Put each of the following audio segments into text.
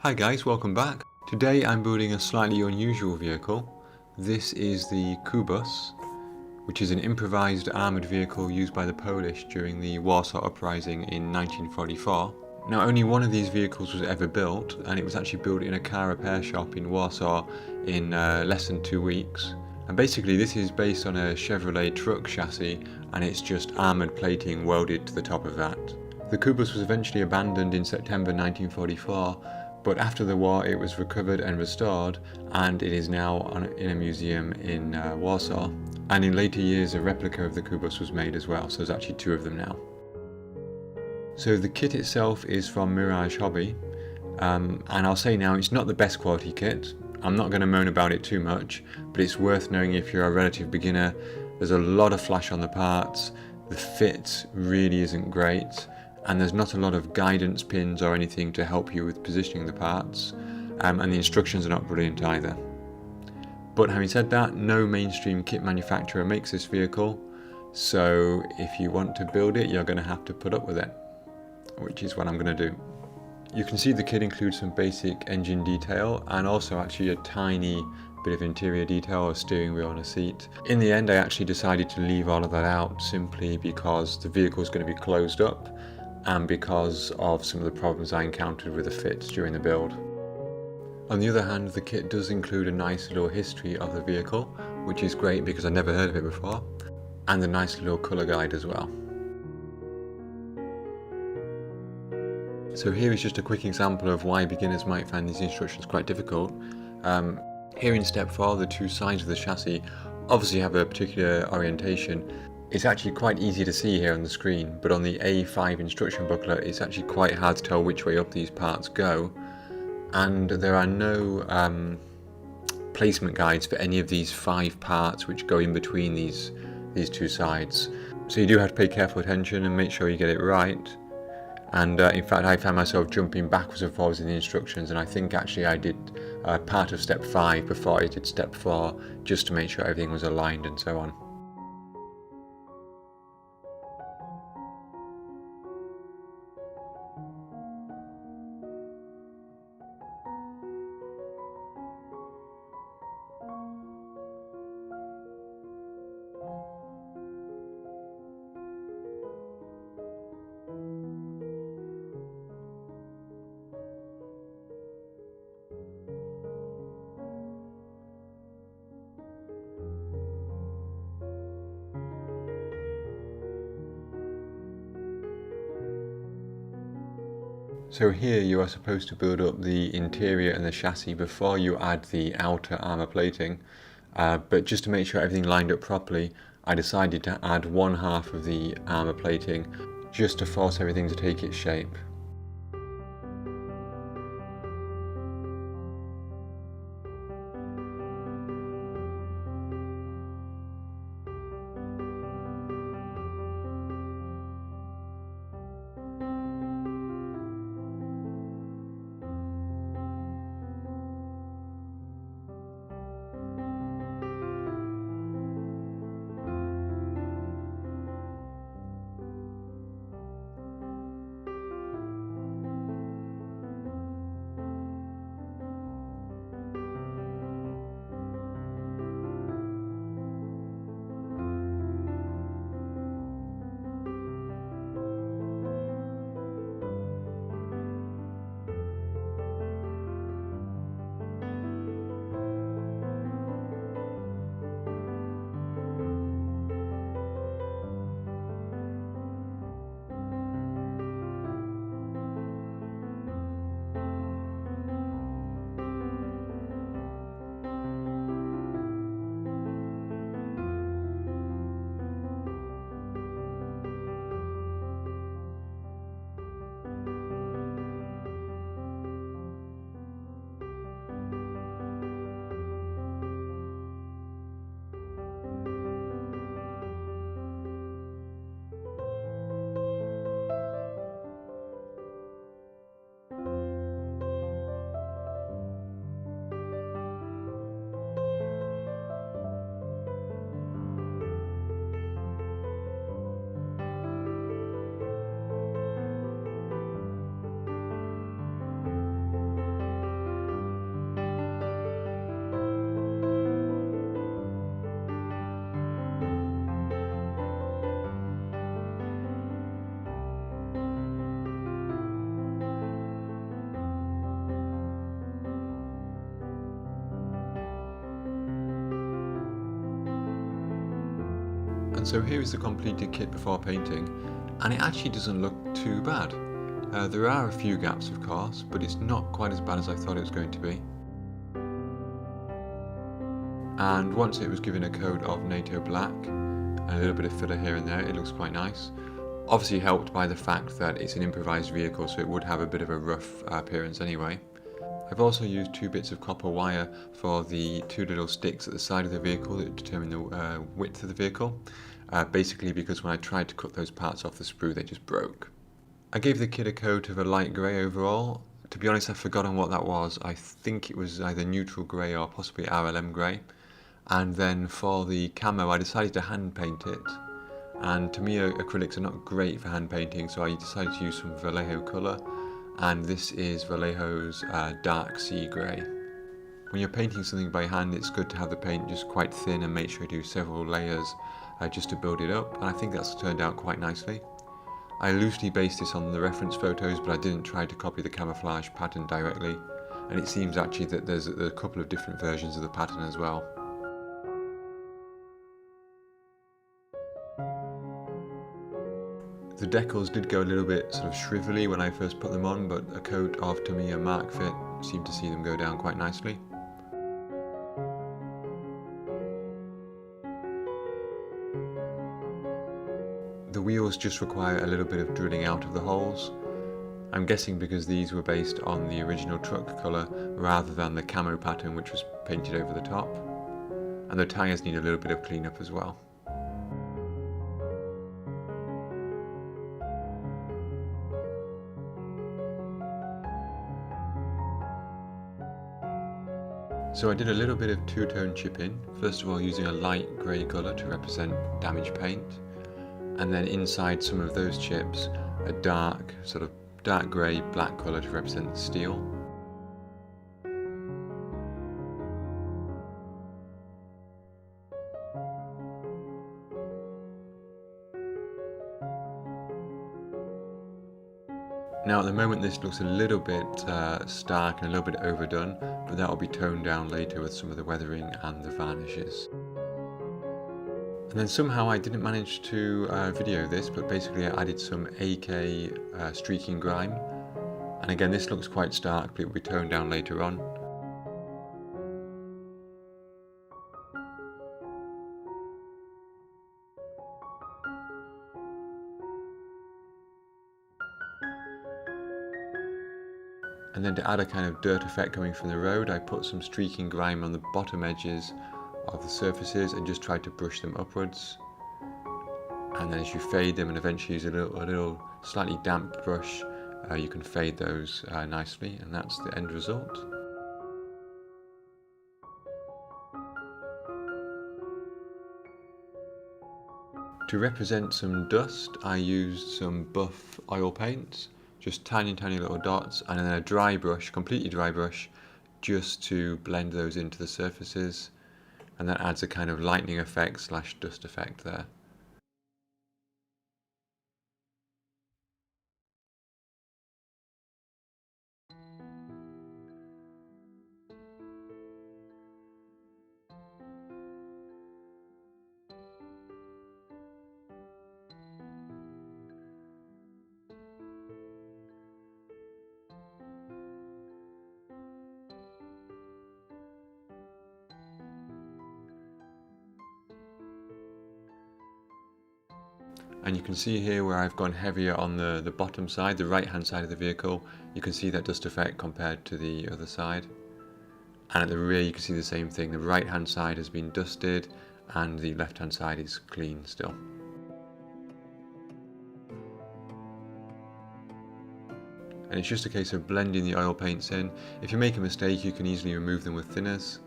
Hi guys, welcome back. Today I'm building a slightly unusual vehicle. This is the Kubus, which is an improvised armoured vehicle used by the Polish during the Warsaw uprising in 1944. Now only one of these vehicles was ever built, and it was actually built in a car repair shop in Warsaw in less than 2 weeks. And basically this is based on a Chevrolet truck chassis, and it's just armoured plating welded to the top of that. The Kubus was eventually abandoned in September 1944, but after the war it was recovered and restored, and it is now in a museum in Warsaw. And in later years a replica of the Kubus was made as well, so there's actually two of them now. So the kit itself is from Mirage Hobby, and I'll say now it's not the best quality kit. I'm not going to moan about it too much, but it's worth knowing if you're a relative beginner. There's a lot of flash on the parts, the fit really isn't great, and there's not a lot of guidance pins or anything to help you with positioning the parts, and the instructions are not brilliant either. But having said that, no mainstream kit manufacturer makes this vehicle, so if you want to build it you're going to have to put up with it, which is what I'm going to do. You can see the kit includes some basic engine detail and also actually a tiny bit of interior detail, a steering wheel and a seat. In the end I actually decided to leave all of that out simply because the vehicle is going to be closed up and because of some of the problems I encountered with the fits during the build. On the other hand, the kit does include a nice little history of the vehicle, which is great because I never heard of it before, and a nice little colour guide as well. So here is just a quick example of why beginners might find these instructions quite difficult. Here in step 4, the two sides of the chassis obviously have a particular orientation. It's actually quite easy to see here on the screen, but on the A5 instruction booklet it's actually quite hard to tell which way up these parts go, and there are no placement guides for any of these 5 parts which go in between these two sides. So you do have to pay careful attention and make sure you get it right. And in fact I found myself jumping backwards and forwards in the instructions, and I think actually I did part of step 5 before I did step 4 just to make sure everything was aligned and so on. So here you are supposed to build up the interior and the chassis before you add the outer armour plating, but just to make sure everything lined up properly I decided to add one half of the armour plating just to force everything to take its shape. And so here is the completed kit before painting, and it actually doesn't look too bad. There are a few gaps of course, but it's not quite as bad as I thought it was going to be. And once it was given a coat of NATO black, and a little bit of filler here and there, it looks quite nice. Obviously helped by the fact that it's an improvised vehicle, so it would have a bit of a rough appearance anyway. I've also used 2 bits of copper wire for the 2 little sticks at the side of the vehicle that determine the width of the vehicle, basically because when I tried to cut those parts off the sprue they just broke. I gave the kit a coat of a light grey overall. To be honest, I've forgotten what that was. I think it was either neutral grey or possibly RLM grey. And then for the camo I decided to hand paint it, and to me acrylics are not great for hand painting, so I decided to use some Vallejo colour, and this is Vallejo's dark sea grey. When you're painting something by hand, it's good to have the paint just quite thin and make sure you do several layers just to build it up, and I think that's turned out quite nicely. I loosely based this on the reference photos, but I didn't try to copy the camouflage pattern directly, and it seems actually that there's a couple of different versions of the pattern as well. The decals did go a little bit sort of shrivelly when I first put them on, but a coat of Tamiya Mark Fit seemed to see them go down quite nicely. The wheels just require a little bit of drilling out of the holes. I'm guessing because these were based on the original truck colour rather than the camo pattern which was painted over the top. And the tyres need a little bit of cleanup as well. So I did a little bit of two-tone chipping, first of all using a light grey colour to represent damaged paint, and then inside some of those chips a dark, sort of dark grey black colour to represent the steel. Now at the moment this looks a little bit stark and a little bit overdone, but that will be toned down later with some of the weathering and the varnishes. And then somehow I didn't manage to video this, but basically I added some AK streaking grime, and again this looks quite stark but it will be toned down later on. And then to add a kind of dirt effect coming from the road, I put some streaking grime on the bottom edges of the surfaces and just tried to brush them upwards. And then as you fade them and eventually use a little slightly damp brush, you can fade those nicely, and that's the end result. To represent some dust, I used some buff oil paints, just tiny little dots, and then a dry brush, completely dry brush, just to blend those into the surfaces, and that adds a kind of lightning effect slash dust effect there. And you can see here where I've gone heavier on the bottom side, the right hand side of the vehicle. You can see that dust effect compared to the other side. And at the rear you can see the same thing. The right hand side has been dusted and the left hand side is clean still. And it's just a case of blending the oil paints in. If you make a mistake you can easily remove them with thinners.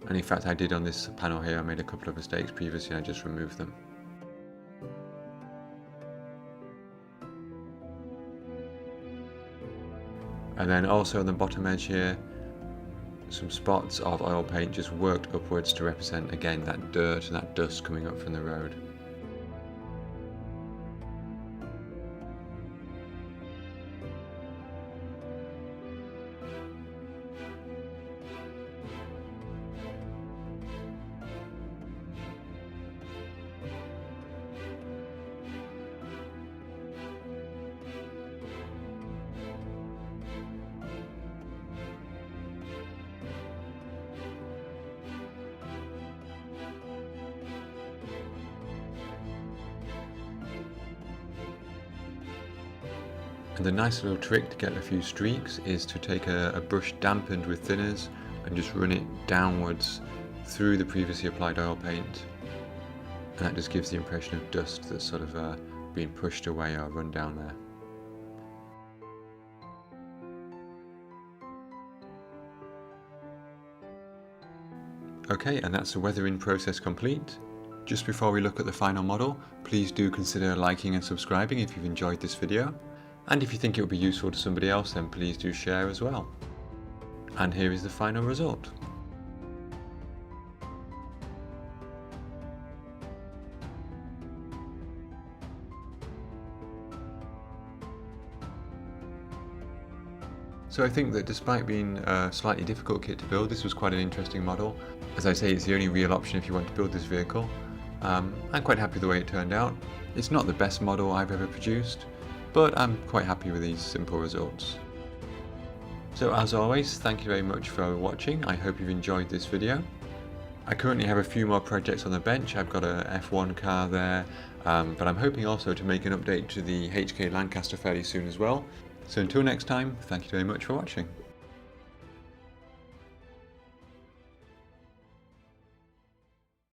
And in fact I did on this panel here. I made a couple of mistakes previously and I just removed them. And then also on the bottom edge here, some spots of oil paint just worked upwards to represent again that dirt and that dust coming up from the road. And the nice little trick to get a few streaks is to take a brush dampened with thinners and just run it downwards through the previously applied oil paint. And that just gives the impression of dust that's sort of being pushed away or run down there. Okay, and that's the weathering process complete. Just before we look at the final model, please do consider liking and subscribing if you've enjoyed this video. And if you think it would be useful to somebody else, then please do share as well. And here is the final result. So I think that despite being a slightly difficult kit to build, this was quite an interesting model. As I say, it's the only real option if you want to build this vehicle. I'm quite happy with the way it turned out. It's not the best model I've ever produced, but I'm quite happy with these simple results. So as always, thank you very much for watching. I hope you've enjoyed this video. I currently have a few more projects on the bench. I've got a F1 car there, but I'm hoping also to make an update to the HK Lancaster fairly soon as well. So until next time, thank you very much for watching.